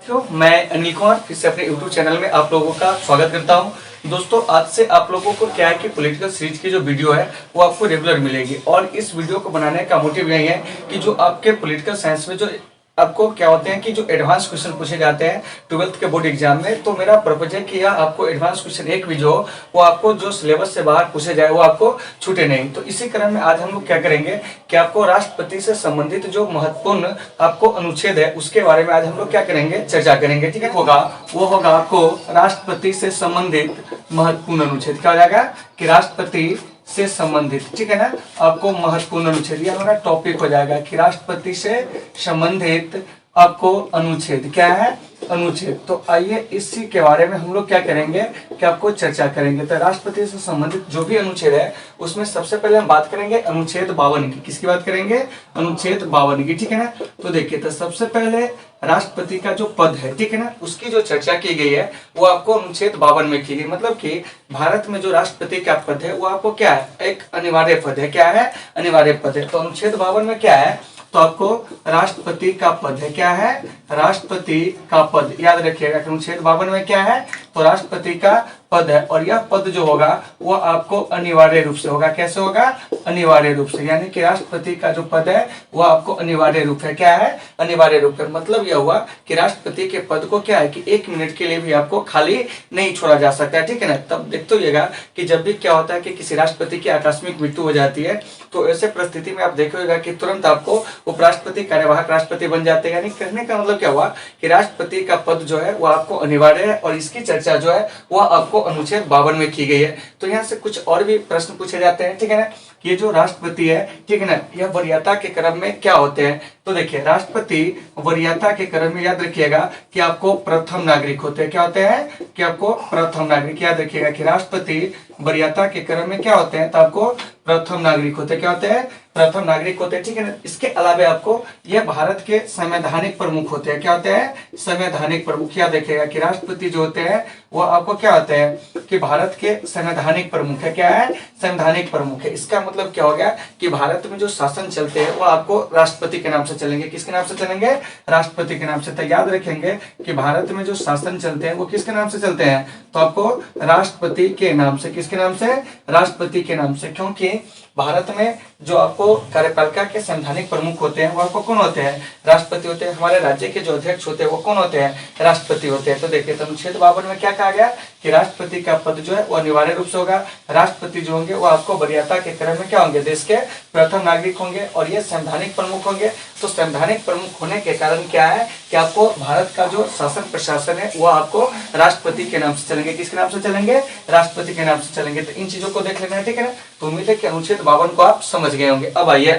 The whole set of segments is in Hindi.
साथियों, मैं निकोर फिर से अपने YouTube चैनल में आप लोगों का स्वागत करता हूं। दोस्तों, आज से आप लोगों को क्या है कि पॉलिटिकल सीरीज की जो वीडियो है वो आपको रेगुलर मिलेगी और इस वीडियो को बनाने का मोटिव यही है कि जो आपके पॉलिटिकल साइंस में जो आपको क्या होते हैं कि जो एडवांस क्वेश्चन पूछे जाते हैं 12th के बोर्ड एग्जाम में, तो मेरा पर्पज है कि यह आपको एडवांस क्वेश्चन एक भी जो वो आपको जो सिलेबस से बाहर पूछे जाए वो आपको छूटे नहीं। तो इसी क्रम में आज हम लोग क्या करेंगे कि आपको राष्ट्रपति से संबंधित जो महत्वपूर्ण आपको अनुच्छेद है उसके बारे में आज हम लोग क्या करेंगे, चर्चा करेंगे। ठीक है, वो होगा आपको राष्ट्रपति से संबंधित महत्वपूर्ण अनुच्छेद। क्या हो जाएगा कि राष्ट्रपति से संबंधित, ठीक है ना, आपको महत्वपूर्ण अनुच्छेद, यह हमारा टॉपिक हो जाएगा कि राष्ट्रपति से संबंधित आपको अनुच्छेद क्या है, अनुच्छेद। तो आइए इसी के बारे में हम लोग क्या करेंगे कि आपको चर्चा करेंगे। तो राष्ट्रपति से संबंधित जो भी अनुच्छेद है उसमें सबसे पहले हम बात करेंगे अनुच्छेद 52 की। किसकी बात करेंगे? अनुच्छेद 52 की, ठीक है ना। तो देखिए, तो सबसे पहले राष्ट्रपति का जो पद है, ठीक है ना, उसकी जो चर्चा की गई है वो आपको अनुच्छेद 52 में की गई। मतलब कि भारत में जो राष्ट्रपति का पद है वो आपको क्या है, एक अनिवार्य पद है। क्या है? अनिवार्य पद है। तो अनुच्छेद 52 में क्या है, तो आपको राष्ट्रपति का पद है। क्या है? राष्ट्रपति का पद। याद रखिएगा अनुच्छेद 52 में क्या है, तो राष्ट्रपति का पद है और यह पद जो होगा वो आपको अनिवार्य रूप से होगा। कैसे होगा? अनिवार्य रूप से, यानी कि राष्ट्रपति का जो पद है वो आपको अनिवार्य रूप है। क्या है? अनिवार्य रूप है। मतलब यह हुआ कि राष्ट्रपति के पद को क्या है कि 1 मिनट के लिए भी आपको खाली नहीं छोड़ा जा सकता है। ठीक है ना। तब देखते होइएगा कि जब भी क्या होता है कि किसी राष्ट्रपति की आकस्मिक मृत्यु हो जाती है तो ऐसे परिस्थिति में आप देखिएगा कि तुरंत आपको उपराष्ट्रपति कार्यवाहक राष्ट्रपति बन जाते हैं। यानी कहने का मतलब क्या हुआ कि राष्ट्रपति का पद जो है वो आपको अनिवार्य है और इसकी चर्चा जो है वो आपको अनुच्छेद 52 में की गई है। तो यहाँ से कुछ और भी प्रश्न पूछे जाते हैं, ठीक है ना। ये जो राष्ट्रपति है, ठीक है ना, यह वरीयता के क्रम में क्या होते हैं। तो देखिए, राष्ट्रपति वरीयता के क्रम में याद रखिएगा कि आपको प्रथम नागरिक होते हैं। क्या होते हैं कि आपको प्रथम नागरिक। याद रखिएगा कि राष्ट्रपति वरीयता के क्रम में क्या होते हैं, तो आपको प्रथम नागरिक होते हैं। क्या होते हैं? प्रथम नागरिक होते हैं, ठीक है ना। इसके अलावा आपको यह भारत के संवैधानिक प्रमुख होते हैं। क्या होते हैं? संवैधानिक प्रमुख। याद रखिएगा कि राष्ट्रपति जो होते हैं वो आपको क्या होते हैं कि भारत के संवैधानिक प्रमुख है। क्या है? संवैधानिक प्रमुख है। इसका मतलब क्या हो गया कि भारत में जो शासन चलते हैं वो आपको राष्ट्रपति के नाम से चलेंगे। किसके नाम से चलेंगे? राष्ट्रपति के नाम से। तो याद रखेंगे कि भारत में जो शासन चलते हैं वो किसके नाम से चलते हैं, तो आपको राष्ट्रपति के नाम से। किसके नाम से? राष्ट्रपति के नाम से। क्योंकि भारत में जो आपको कार्यपालिका के संवैधानिक प्रमुख होते हैं वो आपको कौन होते हैं? राष्ट्रपति होते हैं। हमारे राज्य के जो अध्यक्ष होते हैं वो कौन होते हैं? राष्ट्रपति होते हैं। तो देखिए, तो अनुच्छेद 52 में क्या कहा गया कि राष्ट्रपति का पद जो है वो अनिवार्य रूप से होगा। राष्ट्रपति जो होंगे वो आपको वरीयता के क्रम में क्या होंगे, देश के प्रथम नागरिक होंगे और ये संवैधानिक प्रमुख होंगे। तो संवैधानिक प्रमुख होने के कारण क्या है कि आपको भारत का जो शासन प्रशासन है वो आपको राष्ट्रपति के नाम से चलेंगे। किसके नाम से चलेंगे? राष्ट्रपति के नाम से चलेंगे। तो इन चीजों को देख लेना है, ठीक है ना। तो उम्मीद है कि अनुच्छेद 52 को आप समझ गए होंगे। अब आइए,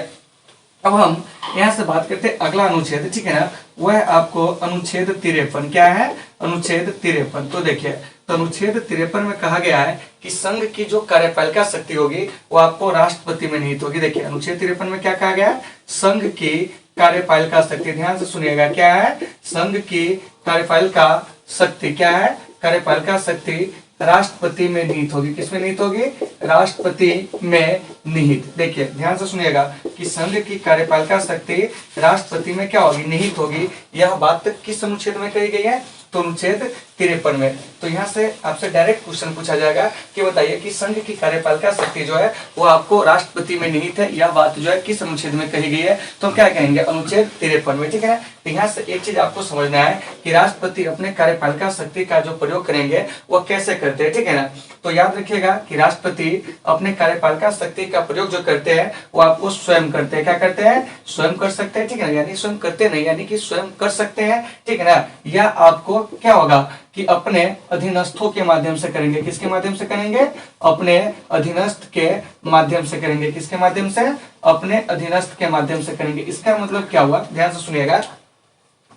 अब हम यहाँ से बात करते हैं अगला अनुच्छेद, ठीक है ना। वह आपको अनुच्छेद 53। क्या है? अनुच्छेद 53। तो देखिए, तो अनुच्छेद 53 में कहा गया है कि संघ की जो कार्यपालिका शक्ति होगी वो आपको राष्ट्रपति में निहित होगी। देखिए, अनुच्छेद 53 में क्या कहा गया है? संघ की कार्यपालिका शक्ति। ध्यान से सुनिएगा, क्या है? संघ की कार्यपालिका शक्ति। क्या है? कार्यपालिका शक्ति राष्ट्रपति में निहित होगी। किसमें निहित होगी? राष्ट्रपति में निहित। देखिए, ध्यान से सुनिएगा कि संघ की कार्यपालिका शक्ति राष्ट्रपति में क्या होगी, निहित होगी। यह बात किस अनुच्छेद में कही गई है, तो अनुच्छेद 53 में। तो यहाँ से आपसे डायरेक्ट क्वेश्चन पूछा जाएगा कि बताइए कि संघ की कार्यपालिका शक्ति जो है वो आपको राष्ट्रपति में निहित है। यह बात जो है किस अनुच्छेद में कही गई है, तो क्या कहेंगे? अनुच्छेद 53 में, ठीक है ना। तो यहाँ से एक चीज आपको समझना है कि राष्ट्रपति अपने कार्यपालिका शक्ति का जो प्रयोग करेंगे वो कैसे करते हैं, ठीक है ना। तो याद रखिएगा कि राष्ट्रपति अपने कार्यपालिका शक्ति का प्रयोग जो करते हैं वो आपको स्वयं करते हैं। क्या करते हैं? स्वयं कर सकते हैं, ठीक है ना। यानी स्वयं करते नहीं, यानी कि स्वयं कर सकते हैं, ठीक है ना। या आपको क्या होगा कि अपने अधीनस्थों के माध्यम से करेंगे। किसके माध्यम से करेंगे? अपने अधीनस्थ के माध्यम से करेंगे। किसके माध्यम से? अपने अधीनस्थ के माध्यम से करेंगे। इसका मतलब क्या हुआ, ध्यान से सुनिएगा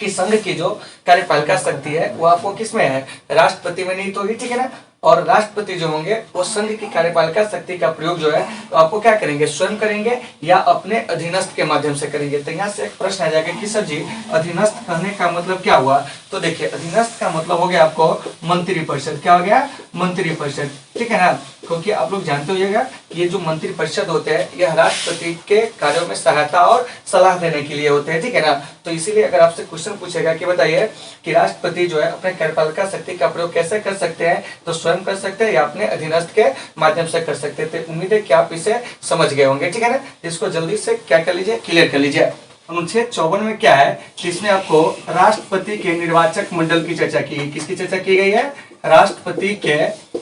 कि संघ की जो कार्यपालिका शक्ति है वो आपको किसमें है? राष्ट्रपति में निहित होगी, ठीक है ना। और राष्ट्रपति जो होंगे वो संघ की कार्यपालिका शक्ति का प्रयोग जो है तो आपको क्या करेंगे? स्वयं करेंगे या अपने अधीनस्थ के माध्यम से करेंगे। तो यहाँ से एक प्रश्न आ जाएगा कि सर जी, अधीनस्थ कहने का मतलब क्या हुआ, तो देखिए अधीनस्थ का मतलब हो गया आपको मंत्रिपरिषद। क्या हो गया? मंत्रिपरिषद, ठीक है ना। क्योंकि आप लोग जानते होइएगा कि ये जो मंत्रिपरिषद होते हैं यह राष्ट्रपति के कार्यों में सहायता और सलाह देने के लिए होते हैं, ठीक है ना। तो इसीलिए अगर आपसे क्वेश्चन पूछेगा कि बताइए कि राष्ट्रपति जो है अपने कार्यपालिका शक्ति का प्रयोग कैसे कर सकते हैं, तो स्वयं कर सकते हैं या अपने अधीनस्थ के माध्यम से कर सकते थे। उम्मीद है कि आप इसे समझ गए होंगे, ठीक है ना। इसको जल्दी से क्या कर लीजिए, क्लियर कर लीजिए। अनुच्छेद 54 में क्या है कि इसमें आपको राष्ट्रपति के निर्वाचक मंडल की चर्चा की गई। किसकी चर्चा की गई है? राष्ट्रपति के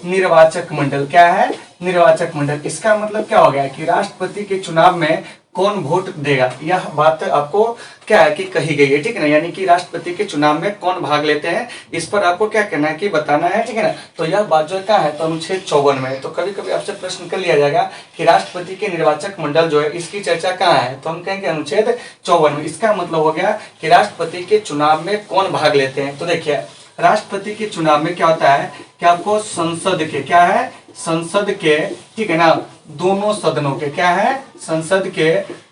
निर्वाचक मंडल। क्या है? निर्वाचक मंडल। इसका मतलब क्या हो गया कि राष्ट्रपति के चुनाव में कौन वोट देगा, यह बात आपको क्या है कि कही गई है, ठीक है ना। यानी कि राष्ट्रपति के चुनाव में कौन भाग लेते हैं, इस पर आपको क्या करना है कि बताना है, ठीक है ना। तो यह बात जो क्या है तो अनुच्छेद 54 में। तो कभी कभी आपसे प्रश्न कर लिया जाएगा कि राष्ट्रपति के निर्वाचक मंडल जो है इसकी चर्चा कहाँ है, तो हम कहेंगे अनुच्छेद 54 में। इसका मतलब हो गया कि राष्ट्रपति के चुनाव में कौन भाग लेते हैं। तो देखिए राष्ट्रपति के चुनाव में क्या होता है कि आपको संसद के, क्या है, संसद के, ठीक है ना, दोनों सदनों के, क्या है, संसद के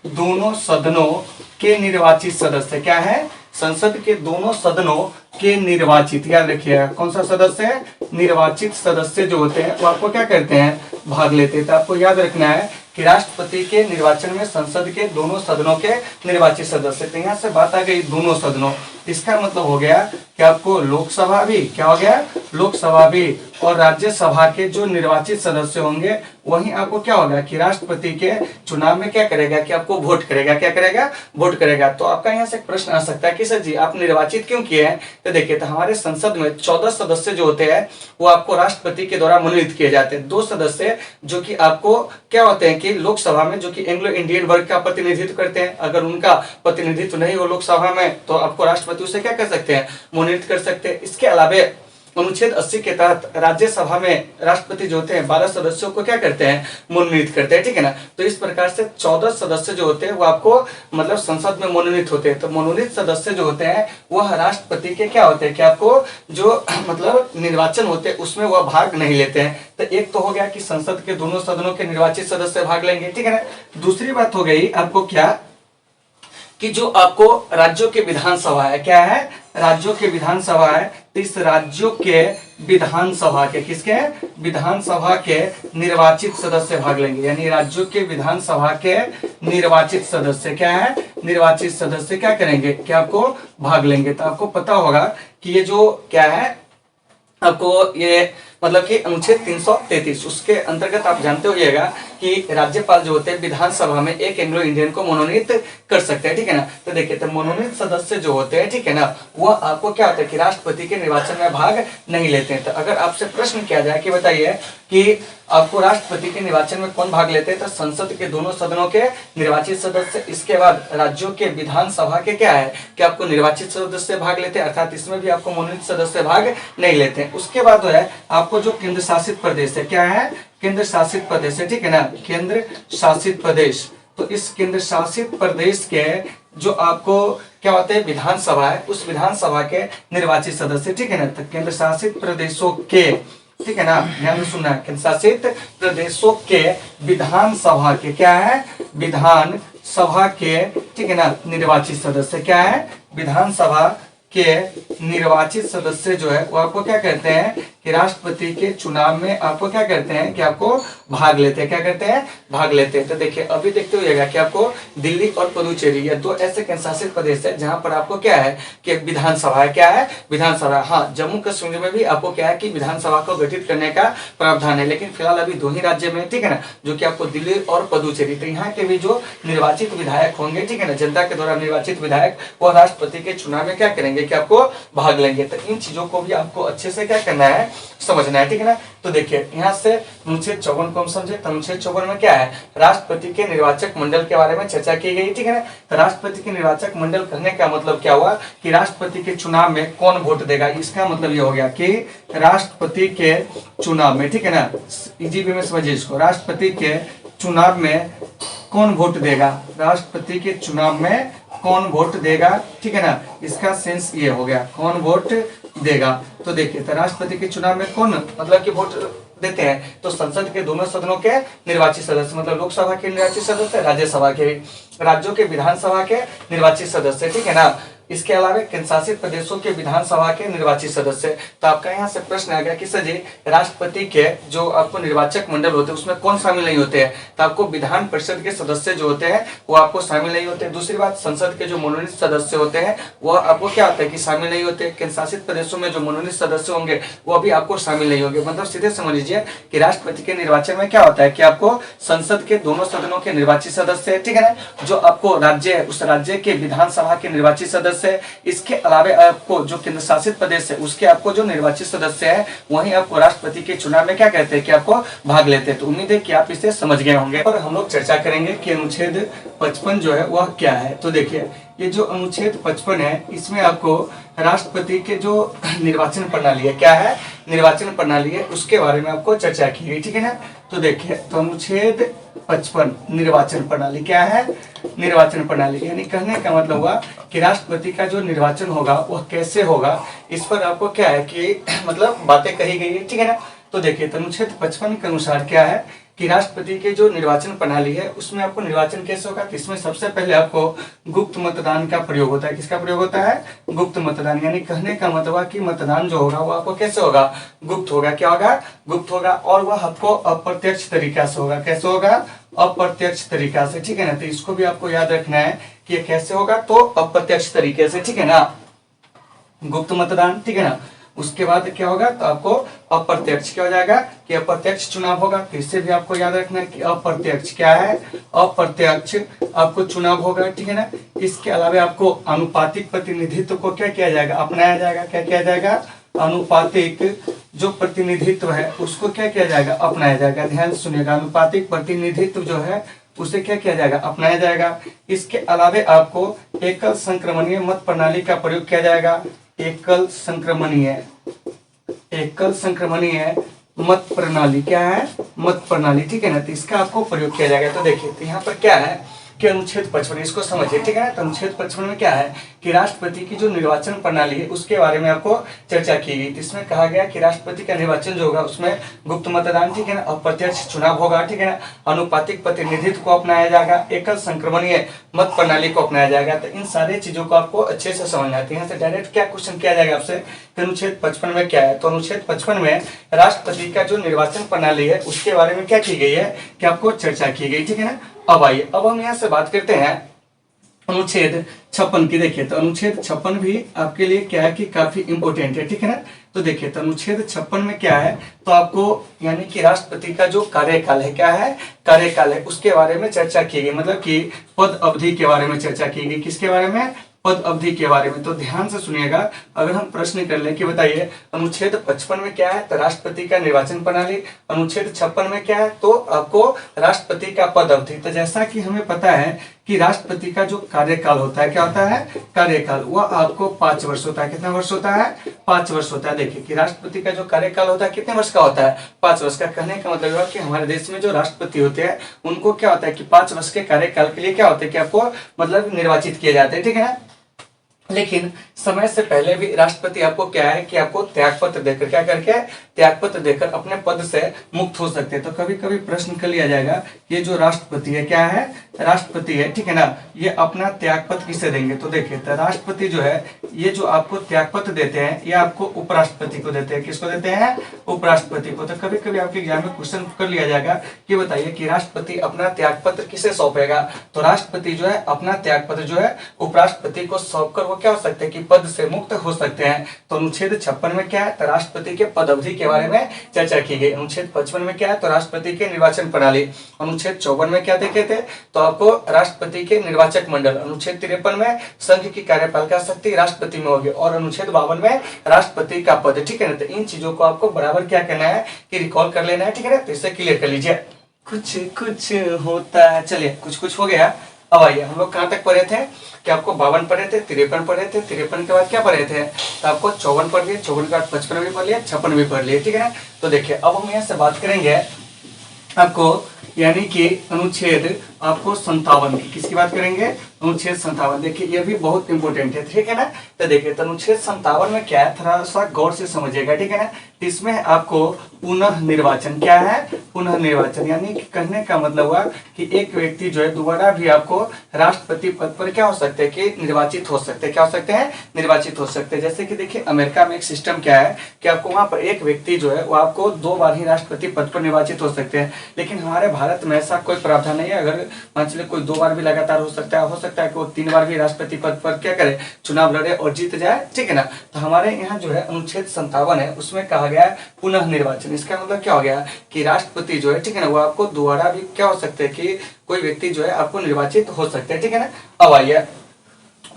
दोनों सदनों के निर्वाचित सदस्य, क्या है, संसद के दोनों सदनों के निर्वाचित, याद रखिएगा कौन सा सदस्य है, निर्वाचित सदस्य जो होते हैं वो आपको क्या करते हैं, भाग लेते हैं। तो आपको याद रखना है कि राष्ट्रपति के निर्वाचन में संसद के दोनों सदनों के निर्वाचित सदस्य। तो यहाँ से बात आ गई दोनों सदनों, इसका मतलब हो गया कि आपको लोकसभा भी, क्या हो गया, लोकसभा भी और राज्यसभा के जो निर्वाचित सदस्य होंगे वहीं आपको क्या होगा कि राष्ट्रपति के चुनाव में क्या करेगा कि आपको वोट करेगा, क्या करेगा, वोट करेगा। तो आपका यहाँ से प्रश्न आ सकता है कि सर जी आप निर्वाचित क्यों किए हैं। तो देखिए तो हमारे संसद में 14 सदस्य जो होते हैं वो आपको राष्ट्रपति के द्वारा मनोनीत किए जाते हैं। 2 सदस्य जो कि आपको क्या होते हैं कि लोकसभा में जो कि एंग्लो इंडियन वर्ग का प्रतिनिधित्व करते हैं, अगर उनका प्रतिनिधित्व नहीं हो लोकसभा में तो आपको राष्ट्रपति उसे क्या कर सकते हैं, मनोनीत कर सकते हैं। इसके अलावा अनुच्छेद 80 के तहत राज्यसभा में राष्ट्रपति जो होते हैं 12 सदस्यों को क्या करते हैं, मनोनीत करते हैं, ठीक है ना। तो इस प्रकार से 14 सदस्य जो होते हैं वो आपको मतलब संसद में मनोनीत होते हैं। तो मनोनीत सदस्य जो होते हैं वह राष्ट्रपति के क्या होते हैं कि आपको जो मतलब निर्वाचन होते हैं उसमें वह भाग नहीं लेते हैं। तो एक तो हो गया कि संसद के दोनों सदनों के निर्वाचित सदस्य भाग लेंगे, ठीक है ना। दूसरी बात हो गई आपको क्या कि जो आपको राज्यों के विधानसभा है, क्या है, राज्यों के विधानसभा है, तो इस राज्यों के विधानसभा के, किसके, विधानसभा के निर्वाचित सदस्य भाग लेंगे। यानी राज्यों के विधानसभा के निर्वाचित सदस्य क्या है, निर्वाचित सदस्य क्या करेंगे कि आपको भाग लेंगे। तो आपको पता होगा कि ये जो क्या है आपको ये मतलब कि अनुच्छेद 333 उसके अंतर्गत आप जानते होइएगा कि राज्यपाल जो होते हैं विधानसभा में एक एंग्लो इंडियन को मनोनीत कर सकते हैं, ठीक है ना। तो देखिए तो मनोनीत सदस्य जो होते हैं, ठीक है ना, वो आपको क्या होता है कि राष्ट्रपति के निर्वाचन में भाग नहीं लेते हैं। तो अगर आपसे प्रश्न किया जाए कि बताइए कि आपको राष्ट्रपति के निर्वाचन में कौन भाग लेते हैं, तो संसद के दोनों सदनों के निर्वाचित सदस्य, इसके बाद राज्यों के विधानसभा के क्या है कि आपको निर्वाचित सदस्य भाग लेते हैं, अर्थात इसमें भी आपको मनोनीत सदस्य भाग नहीं लेते हैं। उसके बाद जो है आपको जो केंद्र शासित प्रदेश है, क्या है, केंद्र शासित प्रदेश है, ठीक है ना, केंद्र शासित प्रदेश। तो इस केंद्र शासित प्रदेश के जो आपको क्या होते हैं विधानसभा है, उस विधानसभा के निर्वाचित सदस्य, ठीक है ना। तो केंद्र शासित प्रदेशों के, ठीक है ना, ध्यान में सुनना है, केंद्र शासित प्रदेशों के विधानसभा के क्या है, विधान सभा के, ठीक है ना, निर्वाचित सदस्य क्या है, विधानसभा के निर्वाचित सदस्य जो है वो आपको क्या कहते हैं कि राष्ट्रपति के चुनाव में आपको क्या करते हैं कि आपको भाग लेते हैं, क्या करते हैं, भाग लेते हैं। तो देखिए अभी देखते होइएगा कि आपको दिल्ली और पुडुचेरी ये 2 ऐसे केंद्र शासित प्रदेश है जहां पर आपको क्या है कि विधानसभा है, क्या है, विधानसभा। हाँ, जम्मू कश्मीर में भी आपको क्या है कि विधानसभा को गठित करने का प्रावधान है, लेकिन फिलहाल अभी 2 ही राज्य में, ठीक है ना, जो कि आपको दिल्ली और पुडुचेरी। तो यहाँ के भी जो निर्वाचित विधायक होंगे, ठीक है ना, जनता के द्वारा निर्वाचित विधायक, वो राष्ट्रपति के चुनाव में क्या करेंगे कि आपको भाग लेंगे। तो इन चीजों को भी आपको अच्छे से क्या करना है, समझना है, ठीक है ना। तो देखिए यहाँ से अनुच्छेद 54 को हम समझे। तो अनुच्छेद 54 में क्या है, राष्ट्रपति के निर्वाचक मंडल के बारे में चर्चा की गई, ठीक है ना। तो राष्ट्रपति के निर्वाचक मंडल करने का मतलब क्या हुआ कि राष्ट्रपति के चुनाव में कौन वोट देगा। इसका मतलब ये हो गया कि राष्ट्रपति के चुनाव में, ठीक है ना, इजी वे में समझिए इसको, राष्ट्रपति के चुनाव में कौन वोट देगा, राष्ट्रपति के चुनाव में कौन वोट देगा, ठीक है ना। इसका सेंस ये हो गया, कौन वोट देगा। तो देखिए तो राष्ट्रपति के चुनाव में कौन मतलब कि वोट देते हैं, तो संसद के दोनों सदनों के निर्वाचित सदस्य, मतलब लोकसभा के निर्वाचित सदस्य, राज्यसभा के, राज्यों के विधानसभा के निर्वाचित सदस्य, ठीक है ना। इसके अलावा केंद्र शासित प्रदेशों के विधानसभा के निर्वाचित सदस्य। तो आपका यहाँ से प्रश्न आ गया कि सर जी राष्ट्रपति के जो आपको निर्वाचक मंडल होते हैं उसमें कौन शामिल नहीं होते हैं, तो आपको विधान परिषद के सदस्य जो होते हैं वो आपको शामिल नहीं होते। दूसरी बात, संसद के जो मनोनीत सदस्य होते हैं वह आपको क्या होता है कि शामिल नहीं होते। केंद्र शासित प्रदेशों में जो मनोनीत सदस्य होंगे वो भी आपको शामिल नहीं होंगे। मतलब सीधे समझ लीजिए कि राष्ट्रपति के निर्वाचन में क्या होता है कि आपको संसद के दोनों सदनों के निर्वाचित सदस्य, ठीक है ना, जो आपको राज्य है उस राज्य के विधानसभा के निर्वाचित सदस्य, इसके अलावा आपको जो केंद्र शासित प्रदेश है उसके आपको जो निर्वाचित सदस्य है वहीं आपको राष्ट्रपति के चुनाव में क्या कहते हैं कि आपको भाग लेते हैं। तो उम्मीद है कि आप इसे समझ गए होंगे। और हम लोग चर्चा करेंगे कि अनुच्छेद 55 जो है वह क्या है। तो देखिए ये जो अनुच्छेद 55 है इसमें आपको राष्ट्रपति के जो निर्वाचन प्रणाली है, क्या है, निर्वाचन प्रणाली है, उसके बारे में आपको चर्चा की गई, ठीक है ना। तो देखिए तो अनुच्छेद 55 निर्वाचन प्रणाली क्या है, निर्वाचन प्रणाली यानी कहने का मतलब हुआ कि राष्ट्रपति का जो निर्वाचन होगा वह कैसे होगा, इस पर आपको क्या है कि मतलब बातें कही गई है, ठीक है ना। तो देखिए तो अनुच्छेद 55 के अनुसार क्या है कि राष्ट्रपति के जो निर्वाचन प्रणाली है उसमें आपको निर्वाचन कैसे होगा, तो इसमें सबसे पहले आपको गुप्त मतदान का प्रयोग होता है। किसका प्रयोग होता है, गुप्त मतदान, यानी कहने का मतलब कि मतदान जो होगा वो आपको कैसे होगा, गुप्त होगा। क्या होगा, गुप्त होगा। और वह आपको अप्रत्यक्ष तरीका से होगा। कैसे होगा, अप्रत्यक्ष तरीका से, ठीक है ना। तो इसको भी आपको याद रखना है कि ये कैसे होगा, तो अप्रत्यक्ष तरीके से, ठीक है ना, गुप्त मतदान, ठीक है ना। उसके बाद क्या होगा, तो आपको अप्रत्यक्ष क्या हो जाएगा कि अप्रत्यक्ष चुनाव होगा। फिर से भी आपको याद रखना है कि अप्रत्यक्ष क्या है, अप्रत्यक्ष आपको चुनाव होगा, ठीक है ना। इसके अलावा आपको आनुपातिक प्रतिनिधित्व को क्या किया जाएगा, अपनाया जाएगा। क्या किया जाएगा, आनुपातिक जो प्रतिनिधित्व है उसको क्या किया जाएगा, अपनाया जाएगा। ध्यान सुनिएगा, आनुपातिक प्रतिनिधित्व जो है उसे क्या किया जाएगा, अपनाया जाएगा। इसके अलावा आपको एकल संक्रमणीय मत प्रणाली का प्रयोग किया जाएगा। एकल संक्रमणीय मत प्रणाली क्या है, मत प्रणाली, ठीक है ना। तो इसका आपको प्रयोग किया जाएगा। तो देखिए तो यहाँ पर क्या है कि अनुच्छेद 55 इसको समझिए, ठीक है ना। तो अनुच्छेद 55 में क्या है कि राष्ट्रपति की जो निर्वाचन प्रणाली है उसके बारे में आपको चर्चा की गई। इसमें कहा गया कि राष्ट्रपति का निर्वाचन जो होगा उसमें गुप्त मतदान, ठीक है ना, अप्रत्यक्ष चुनाव होगा, ठीक है ना, अनुपातिक प्रतिनिधित्व को अपनाया जाएगा, एकल संक्रमणीय मत प्रणाली को अपनाया जाएगा। तो इन सारी चीजों को आपको अच्छे से समझना है। यहाँ से डायरेक्ट क्या क्वेश्चन किया जाएगा आपसे, अनुच्छेद 55 में क्या है। तो अनुच्छेद 55 में राष्ट्रपति का जो निर्वाचन प्रणाली है उसके बारे में क्या की गई है कि आपको चर्चा की गई, ठीक है ना। अब आइए अब हम यहाँ से बात करते हैं अनुच्छेद 56 की। देखिए तो अनुच्छेद 56 भी आपके लिए क्या है कि काफी इंपोर्टेंट है, ठीक है ना। तो देखिए तो अनुच्छेद 56 में क्या है, तो आपको यानी कि राष्ट्रपति का जो कार्यकाल है, क्या है, कार्यकाल है, उसके बारे में चर्चा की गई। मतलब कि पद अवधि के बारे में चर्चा की गई। किसके बारे में, पद अवधि के बारे में। तो ध्यान से सुनिएगा, अगर हम प्रश्न कर लें कि बताइए अनुच्छेद 55 में क्या है, तो राष्ट्रपति का निर्वाचन प्रणाली। अनुच्छेद 56 में क्या है, तो आपको राष्ट्रपति का पद अवधि। तो जैसा कि हमें पता है कि राष्ट्रपति का जो कार्यकाल होता है, क्या होता है, कार्यकाल, वह आपको 5 वर्ष होता है। कितना वर्ष होता है, 5 वर्ष होता है। देखिए कि राष्ट्रपति का जो कार्यकाल होता है कितने वर्ष का होता है, 5 वर्ष का। कहने का मतलब है कि हमारे देश में जो राष्ट्रपति होते हैं उनको क्या होता है कि 5 वर्ष के कार्यकाल के लिए क्या होता है कि आपको मतलब निर्वाचित किए जाते हैं, ठीक है ना। लेकिन समय से पहले भी राष्ट्रपति आपको क्या है कि आपको त्यागपत्र देकर, क्या करके, त्यागपत्र देकर अपने पद से मुक्त हो सकते हैं। तो कभी कभी प्रश्न कर लिया जाएगा ये जो राष्ट्रपति है, क्या है, राष्ट्रपति है, ठीक है ना, ये अपना त्यागपत्र किसे देंगे। तो देखिए तो राष्ट्रपति जो है ये जो आपको त्यागपत्र देते हैं ये आपको उपराष्ट्रपति को देते हैं। किसको देते हैं, उपराष्ट्रपति को। तो कभी कभी आपके एग्जाम में क्वेश्चन कर लिया जाएगा कि बताइए कि राष्ट्रपति अपना त्यागपत्र किसे सौंपेगा। तो राष्ट्रपति जो है अपना त्यागपत्र जो है उपराष्ट्रपति को सौंपकर वो क्या हो सकते हैं कि पद से मुक्त हो सकते हैं। तो अनुच्छेद 56 में क्या है, तो राष्ट्रपति के पद अवधि के बारे में चर्चा की गई। अनुच्छेद 55 में क्या है, तो राष्ट्रपति के निर्वाचन प्रणाली। अनुच्छेद 54 में क्या देखे थे, तो आपको राष्ट्रपति के निर्वाचक मंडल। अनुच्छेद 53 में संघ की कार्यपालिका शक्ति राष्ट्रपति में होगी और अनुच्छेद 52 में राष्ट्रपति का पद, ठीक है ना। तो इन चीजों को आपको बराबर क्या करना है कि रिकॉल कर लेना है, ठीक है ना। तो इसे क्लियर कर लीजिए। कुछ कुछ होता है, चलिए कुछ कुछ हो गया। अब आइए हम लोग कहाँ तक पढ़े थे कि आपको 52 पढ़े थे, 53 पढ़े थे, 53 के बाद क्या पढ़े थे, तो आपको 54 पढ़ लिए, 54 के बाद 55 भी पढ़ लिया, 56 भी पढ़ लिए, ठीक है ना। तो देखिए अब हम यहाँ से बात करेंगे आपको यानी कि अनुच्छेद आपको 57 की, किसकी बात करेंगे? अनुच्छेद 57। देखिए ये भी बहुत इंपॉर्टेंट है, ठीक है ना। तो देखिए तो अनुच्छेद 57 में क्या है, थोड़ा सा गौर से समझिएगा, ठीक है ना। इसमें आपको पुनः निर्वाचन, क्या है? पुनः निर्वाचन, यानी कि कहने का मतलब हुआ कि एक व्यक्ति जो है दोबारा भी आपको राष्ट्रपति पद पर क्या हो सकते हैं कि निर्वाचित हो सकते हैं। क्या हो सकते हैं? निर्वाचित हो सकते हैं। जैसे कि देखिए अमेरिका में एक सिस्टम क्या है कि आपको वहां पर एक व्यक्ति जो है वो आपको 2 बार ही राष्ट्रपति पद पर निर्वाचित हो सकते हैं। लेकिन हमारे भारत में ऐसा कोई प्रावधान नहीं है। अगर मान चलिए कोई 2 बार भी लगातार हो सकता है कि वो 3 बार भी राष्ट्रपति पद पर क्या करे, चुनाव लड़े और जीत जाए, ठीक है ना। तो हमारे यहाँ जो है अनुच्छेद 57 है, उसमें कहा गया है पुनः निर्वाचन। इसका मतलब क्या हो गया कि राष्ट्रपति जो है, ठीक है ना, वो आपको दोबारा भी क्या हो सकते हैं कि कोई व्यक्ति जो है आपको निर्वाचित हो सकते हैं, ठीक है ना। अब आइए,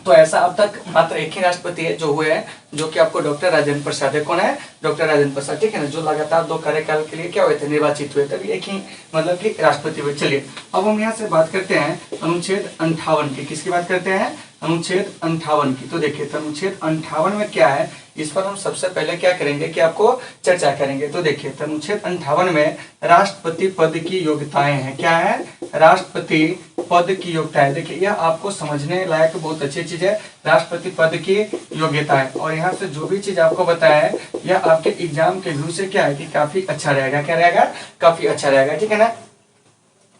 तो ऐसा अब तक मात्र एक ही राष्ट्रपति है जो हुए हैं, जो कि आपको डॉक्टर राजेंद्र प्रसाद है। कौन है? डॉक्टर राजेंद्र प्रसाद, ठीक है ना, जो लगातार 2 कार्यकाल के लिए क्या हुए थे, निर्वाचित हुए, तभी एक ही मतलब कि राष्ट्रपति हुए। चलिए अब हम यहाँ से बात करते हैं अनुच्छेद 58 की, किसकी बात करते हैं? अनुच्छेद 58 की। तो देखिए तो अनुच्छेद 58 में क्या है, इस पर हम सबसे पहले क्या करेंगे कि आपको चर्चा करेंगे। तो देखिए तो अनुच्छेद 58 में राष्ट्रपति पद की योग्यताएं हैं। क्या है? राष्ट्रपति पद की योग्यताएं। देखिए यह आपको समझने लायक बहुत अच्छी चीज है, राष्ट्रपति पद की योग्यताएं। और यहाँ से जो भी चीज आपको बताया है यह आपके एग्जाम के व्यू से क्या है कि काफी अच्छा रहेगा। क्या रहेगा? काफी अच्छा रहेगा, ठीक है ना।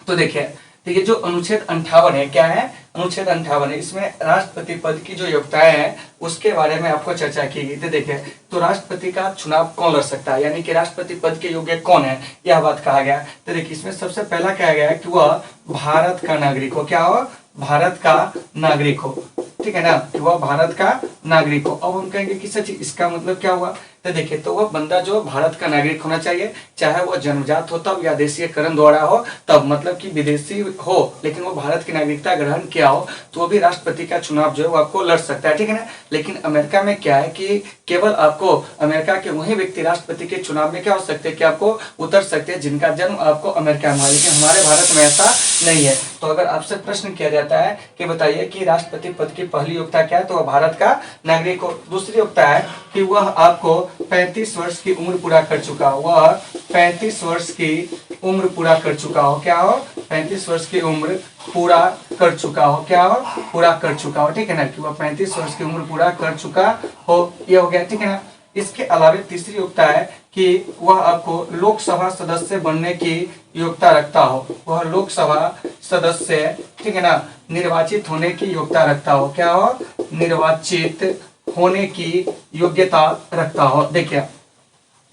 तो देखिए तो ये जो अनुच्छेद 58 है, क्या है? अनुच्छेद 58 है, इसमें राष्ट्रपति पद की जो योग्यताएं हैं उसके बारे में आपको चर्चा की गई। तो देखिए तो राष्ट्रपति का चुनाव कौन लड़ सकता है, यानी कि राष्ट्रपति पद के योग्य कौन है, यह बात कहा गया। तो देखिए इसमें सबसे पहला कहा गया है कि वह भारत का नागरिक हो। क्या हो? भारत का नागरिक हो, ठीक है ना, कि वह भारत का नागरिक हो। अब हम कहेंगे कि सच इसका मतलब क्या हुआ? तो देखिए तो वह बंदा जो भारत का नागरिक होना चाहिए, चाहे वह जन्मजात हो तब या देशीयकरण द्वारा हो तब, मतलब कि विदेशी हो लेकिन वो भारत की नागरिकता ग्रहण किया हो, तो वो भी राष्ट्रपति का चुनाव जो है वो आपको लड़ सकता है, ठीक है ना। लेकिन अमेरिका में क्या है कि केवल आपको अमेरिका के वही व्यक्ति राष्ट्रपति के चुनाव में क्या हो सकते हैं कि आपको उतर सकते हैं जिनका जन्म आपको अमेरिका में हुआ, लेकिन हमारे भारत में ऐसा नहीं है। तो अगर आपसे प्रश्न किया जाता है कि बताइए कि राष्ट्रपति पद की पहली योग्यता क्या है, तो वह भारत का नागरिक हो। दूसरी योग्यता है कि वह आपको 35 वर्ष की उम्र पूरा कर चुका हो। वह 35 वर्ष की उम्र पूरा कर चुका हो। क्या हो? 35 वर्ष की उम्र पूरा कर चुका हो। क्या हो? पूरा कर चुका हो, ठीक है ना, कि वह 35 वर्ष की उम्र पूरा कर चुका हो, ये हो गया, ठीक है ना। इसके अलावा तीसरी योग्यता है कि वह आपको लोकसभा सदस्य बनने की योग्यता रखता हो। वह लोकसभा सदस्य, ठीक है ना, निर्वाचित होने की योग्यता रखता हो। क्या हो? निर्वाचित होने की योग्यता रखता हो। देखिए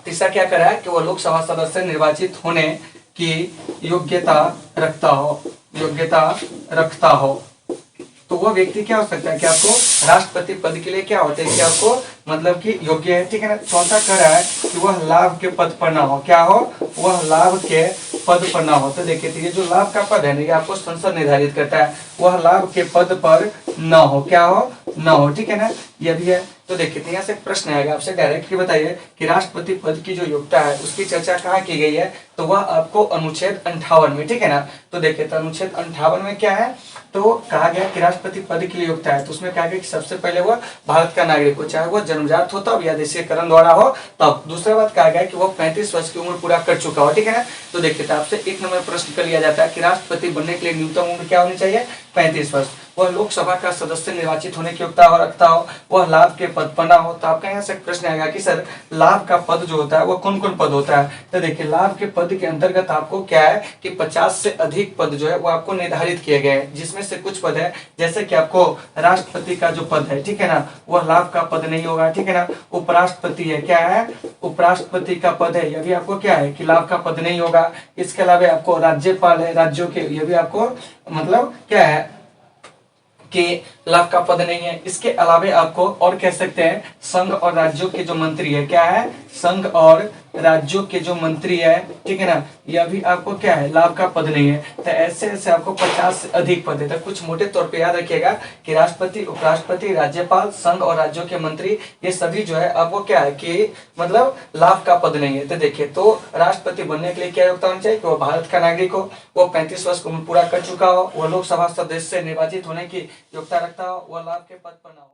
तीसरा क्या करा है कि वह लोकसभा सदस्य निर्वाचित होने की योग्यता रखता हो, योग्यता रखता हो। तो वह व्यक्ति क्या हो सकता है कि आपको राष्ट्रपति पद के लिए क्या होता है कि आपको मतलब कि योग्य है, ठीक है ना। चौथा कह रहा है कि वह लाभ के पद पर ना हो। क्या हो? वह लाभ के पद पर ना हो। तो देखिए तो ये जो लाभ का पद है ना, ये आपको संसद निर्धारित करता है, वह लाभ के पद पर ना हो। क्या हो? ना हो, ठीक है ना, यह भी है। तो देखिए तो यहाँ से प्रश्न आएगा आपसे डायरेक्टली, बताइए कि राष्ट्रपति पद की जो योग्यता है उसकी चर्चा कहाँ की गई है, तो वह आपको अनुच्छेद 58 में, ठीक है ना। तो देखिए तो अनुच्छेद 58 में क्या है, तो कहा गया कि राष्ट्रपति पद की योग्यता है, तो उसमें कहा गया कि सबसे पहले वह भारत का नागरिक हो, चाहे वह जन्मजात हो तब या देशीयकरण द्वारा हो तब। दूसरा बात कहा गया कि वह 35 वर्ष की उम्र पूरा कर चुका हो, ठीक है ना। तो देखिए तो आपसे 1 नंबर प्रश्न कर लिया जाता है कि राष्ट्रपति बनने के लिए न्यूनतम उम्र क्या होनी चाहिए? 35 वर्ष। वह लोकसभा का सदस्य निर्वाचित होने की योग्यता रखता हो, वह लाभ के पद पर ना हो। तो आपका यहाँ से प्रश्न आएगा कि सर लाभ का पद जो होता है वो कौन कौन पद होता है। तो देखिए लाभ के पद के अंतर्गत आपको क्या है कि 50 से अधिक पद जो है वो आपको निर्धारित किए गए हैं, जिसमें से कुछ पद है जैसे कि आपको राष्ट्रपति का जो पद है, ठीक है ना, वह लाभ का पद नहीं होगा, ठीक है ना। उपराष्ट्रपति है, क्या है? उपराष्ट्रपति का पद है, यह भी आपको क्या है कि लाभ का पद नहीं होगा। इसके अलावा आपको राज्यपाल है, राज्यों के, यह भी आपको मतलब क्या है कि लाभ का पद नहीं है। इसके अलावा आपको और कह सकते हैं संघ और राज्यों के जो मंत्री है, क्या है? संघ और राज्यों के जो मंत्री है, ठीक है ना, यह भी आपको क्या है? लाभ का पद नहीं है। तो ऐसे ऐसे आपको 50 से अधिक पद है। तो कुछ मोटे तौर पे याद रखिएगा कि राष्ट्रपति, उपराष्ट्रपति, राज्यपाल, संघ और राज्यों के मंत्री, ये सभी जो है आपको क्या है कि मतलब लाभ का पद नहीं है। तो देखिए तो राष्ट्रपति बनने के लिए क्या योग्यता होनी चाहिए कि वो भारत का नागरिक हो, वो 35 वर्ष को पूरा कर चुका हो, वो लोकसभा सदस्य से निर्वाचित होने की योग्यता रखता हो, वह लाभ के पद पर ना हो।